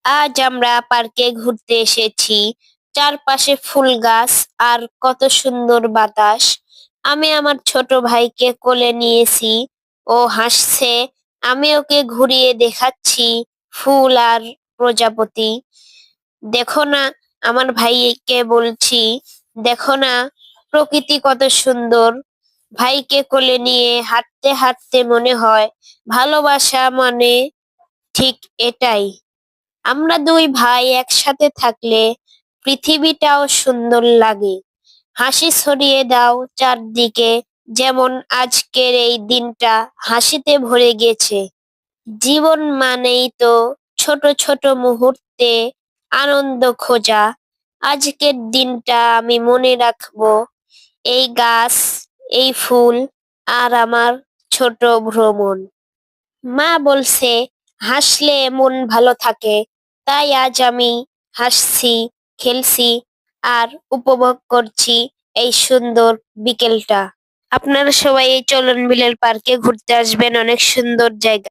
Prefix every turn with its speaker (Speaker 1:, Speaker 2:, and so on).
Speaker 1: আজ আমরা পার্কে ঘুরতে এসেছি। চারপাশে ফুল গাছ আর কত সুন্দর বাতাস। আমি আমার ছোট ভাইকে কোলে নিয়েছি। ও হাসছে। আমি ওকে ঘুরিয়ে দেখাচ্ছি ফুল আর প্রজাপতি। দেখো না, আমার ভাইকে বলছি, দেখো না প্রকৃতি কত সুন্দর। ভাইকে কোলে নিয়ে হাঁটতে হাঁটতে মনে হয় ভালোবাসা মানে ঠিক এটাই। আমরা দুই ভাই একসাথে থাকলে পৃথিবীটাও সুন্দর লাগে। হাসি ছড়িয়ে দাও চারদিকে, যেমন আজকের এই দিনটা হাসিতে ভরে গেছে। জীবন মানেই তো ছোট ছোট মুহূর্তে আনন্দ খোঁজা। আজকের দিনটা আমি মনে রাখবো, এই গাছ, এই ফুল আর আমার ছোট ভ্রমণ। মা বলছে হাসলে মন ভালো থাকে, তাই আজ আমি হাসছি, খেলছি আর উপভোগ করছি এই সুন্দর বিকেলটা। আপনারা সবাই এই চলন বিলের পার্কে ঘুরতে আসবেন, অনেক সুন্দর জায়গা।